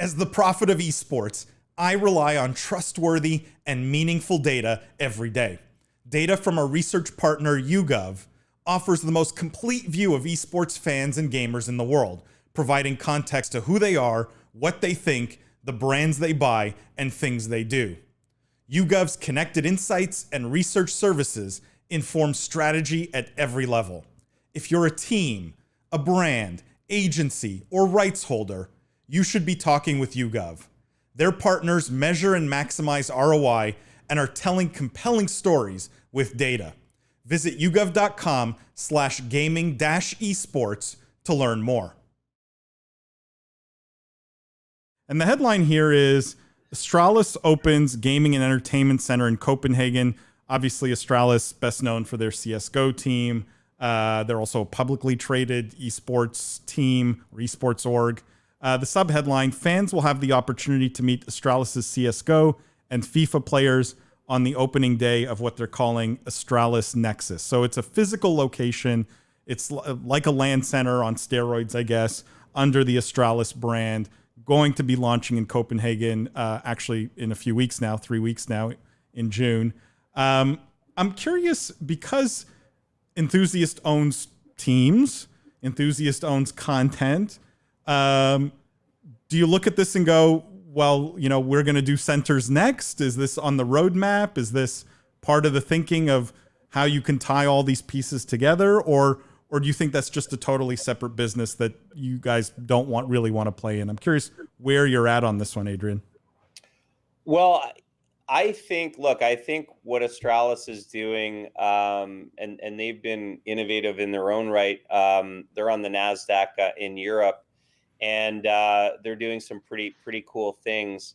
As the prophet of esports, I rely on trustworthy and meaningful data every day. Data from our research partner, YouGov, offers the most complete view of esports fans and gamers in the world, providing context to who they are, what they think, the brands they buy, and things they do. YouGov's connected insights and research services inform strategy at every level. If you're a team, a brand, agency, or rights holder, you should be talking with YouGov. Their partners measure and maximize ROI and are telling compelling stories with data. Visit yougov.com/gaming-esports to learn more. And the headline here is Astralis opens gaming and entertainment center in Copenhagen. Obviously, Astralis, best known for their CSGO team. They're also a publicly traded esports team, or esports org. The sub-headline, fans will have the opportunity to meet Astralis' CSGO and FIFA players on the opening day of what they're calling Astralis Nexus. So it's a physical location. It's like a LAN center on steroids, I guess, under the Astralis brand, going to be launching in Copenhagen actually in a few weeks now, 3 weeks now in June. I'm curious, because Enthusiast owns teams, Enthusiast owns content, do you look at this and go, well, you know, we're going to do centers next? Is this on the roadmap? Is this part of the thinking of how you can tie all these pieces together? Or do you think that's just a totally separate business that you guys don't really want to play in? I'm curious where you're at on this one, Adrian. Well, I think what Astralis is doing, and they've been innovative in their own right. They're on the NASDAQ in Europe, and they're doing some pretty cool things.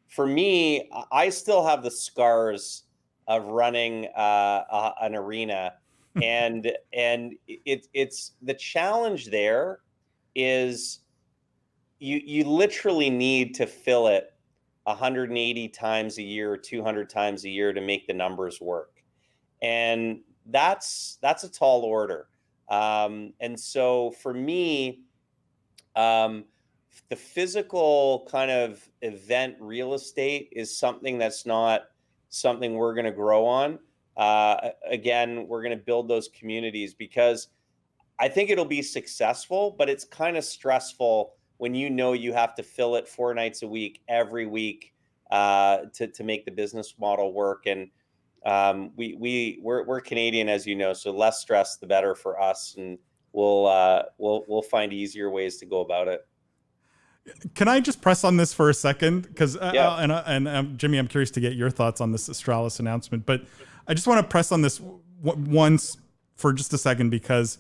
For me, I still have the scars of running an arena, and it's the challenge there is you literally need to fill it 180 times a year or 200 times a year to make the numbers work. And that's a tall order. And so for me, the physical kind of event real estate is something that's not something we're going to grow on. Again, we're going to build those communities because I think it'll be successful, but it's kind of stressful when you know you have to fill it 4 nights a week, every week, to make the business model work. And we're Canadian, as you know, so less stress, the better for us. And we'll find easier ways to go about it. Can I just press on this for a second? Because Jimmy, I'm curious to get your thoughts on this Astralis announcement. But I just want to press on this once for just a second, because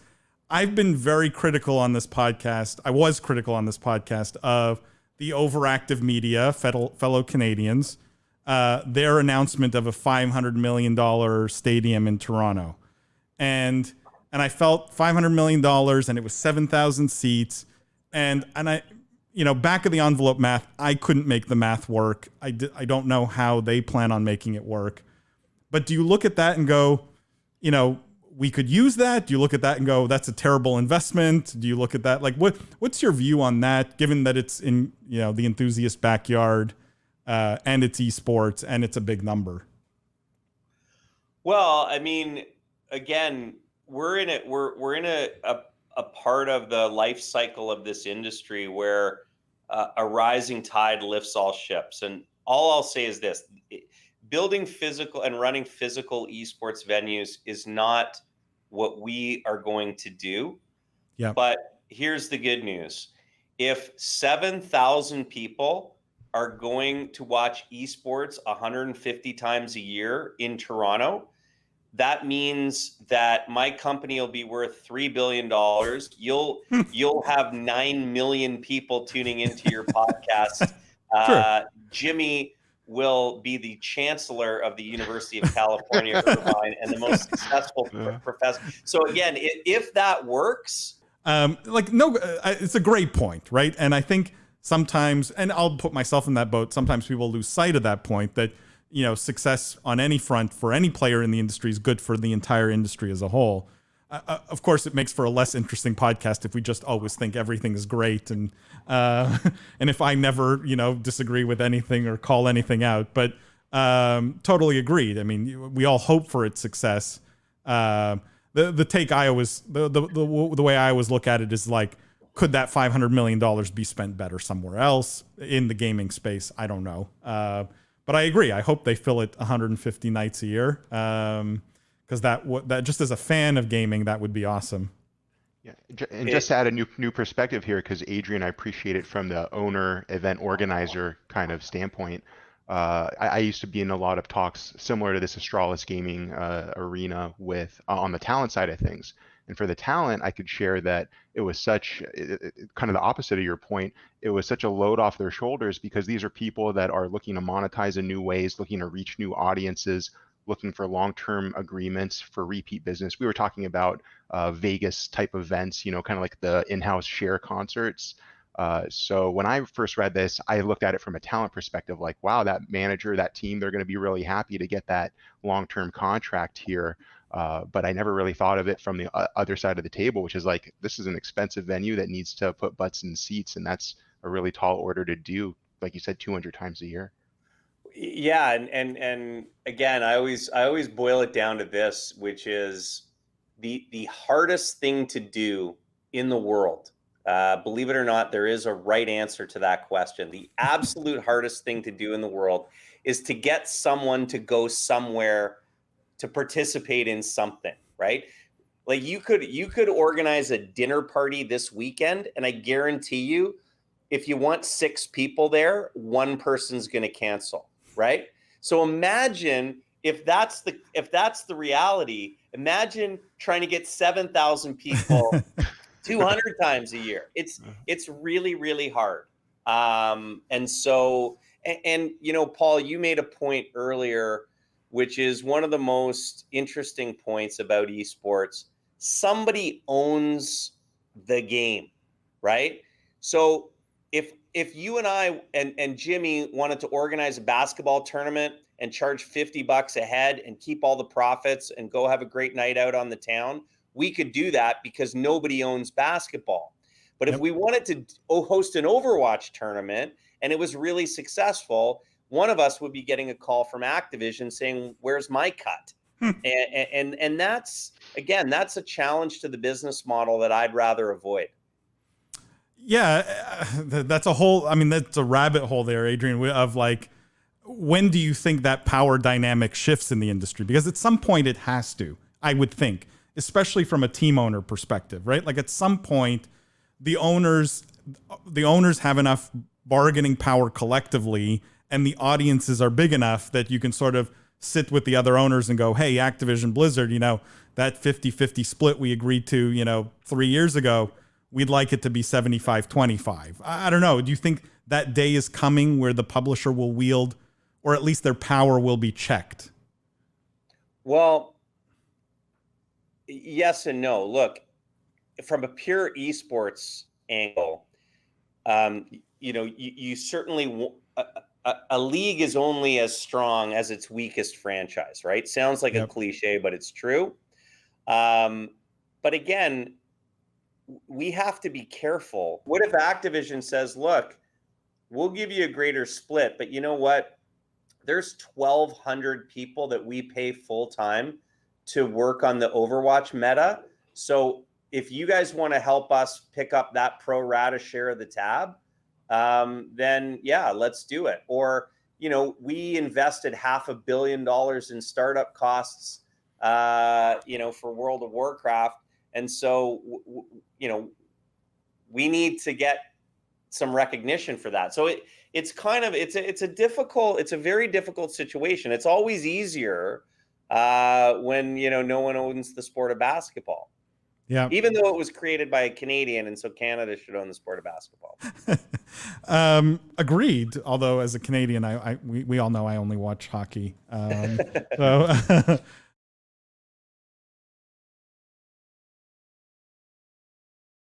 I've been very critical on this podcast. I was critical on this podcast of the overactive media, fellow Canadians, their announcement of a $500 million stadium in Toronto. And I felt $500 million, and it was 7,000 seats. And I, you know, back of the envelope math, I couldn't make the math work. I don't know how they plan on making it work. But do you look at that and go, you know, we could use that? Do you look at that and go, that's a terrible investment? Do you look at that? Like, what's your view on that, given that it's in, you know, the enthusiast backyard, and it's esports and it's a big number? Well, I mean, again, we're in a part of the life cycle of this industry where a rising tide lifts all ships. And all I'll say is this: building physical and running physical esports venues is not what we are going to do. Yeah. But here's the good news. If 7,000 people are going to watch esports 150 times a year in Toronto, that means that my company will be worth $3 billion. You'll have 9 million people tuning into your podcast. Sure. Jimmy will be the chancellor of the University of California, Irvine, and the most successful professor. So again, if that works, it's a great point, right? And I think sometimes, and I'll put myself in that boat, sometimes people lose sight of that point, that, you know, success on any front for any player in the industry is good for the entire industry as a whole. of course, it makes for a less interesting podcast if we just always think everything is great, and and if I never, disagree with anything or call anything out. But totally agreed. I mean, we all hope for its success. The take I always the way I always look at it is like, could that $500 million be spent better somewhere else in the gaming space? I don't know. But I agree. I hope they fill it 150 nights a year. Because that just as a fan of gaming, that would be awesome. Yeah, and just to add a new perspective here, because Adrian, I appreciate it from the owner, event organizer kind of standpoint. I used to be in a lot of talks similar to this Astralis gaming arena with on the talent side of things. And for the talent, I could share that it was kind of the opposite of your point. It was such a load off their shoulders because these are people that are looking to monetize in new ways, looking to reach new audiences, looking for long-term agreements for repeat business. We were talking about Vegas type events, kind of like the in-house share concerts. So when I first read this, I looked at it from a talent perspective, like, wow, that manager, that team, they're going to be really happy to get that long-term contract here. But I never really thought of it from the other side of the table, which is like, this is an expensive venue that needs to put butts in seats, and that's a really tall order to do, like you said, 200 times a year. Yeah, and again, I always boil it down to this, which is the hardest thing to do in the world. Believe it or not, there is a right answer to that question. The absolute hardest thing to do in the world is to get someone to go somewhere to participate in something, right? Like you could organize a dinner party this weekend, and I guarantee you, if you want 6 people there, one person's going to cancel. Right. So imagine if that's the reality, imagine trying to get 7,000 people 200 times a year. It's really, really hard. And so, Paul, you made a point earlier, which is one of the most interesting points about esports. Somebody owns the game, right? So if you and I and Jimmy wanted to organize a basketball tournament and charge $50 a head and keep all the profits and go have a great night out on the town, we could do that because nobody owns basketball. But if we wanted to host an Overwatch tournament and it was really successful, one of us would be getting a call from Activision saying, "Where's my cut?" And that's, again, that's a challenge to the business model that I'd rather avoid. Yeah, that's a rabbit hole there, Adrian, of like, when do you think that power dynamic shifts in the industry? Because at some point it has to, I would think, especially from a team owner perspective, right? Like at some point, the owners have enough bargaining power collectively, and the audiences are big enough that you can sort of sit with the other owners and go, hey, Activision Blizzard, that 50-50 split we agreed to, 3 years ago, we'd like it to be 75-25. I don't know. Do you think that day is coming where the publisher will wield, or at least their power will be checked? Well, yes and no. Look, from a pure esports angle, you certainly, a league is only as strong as its weakest franchise, right? Sounds like a cliche, but it's true. But again, we have to be careful. What if Activision says, look, we'll give you a greater split, but you know what? There's 1,200 people that we pay full time to work on the Overwatch meta. So if you guys want to help us pick up that pro rata share of the tab, then yeah, let's do it. Or, we invested $500 million in startup costs, for World of Warcraft. And so, we need to get some recognition for that. So it's a very difficult situation. It's always easier when, no one owns the sport of basketball. Yeah. Even though it was created by a Canadian, and so Canada should own the sport of basketball. Agreed. Although as a Canadian, we all know I only watch hockey. So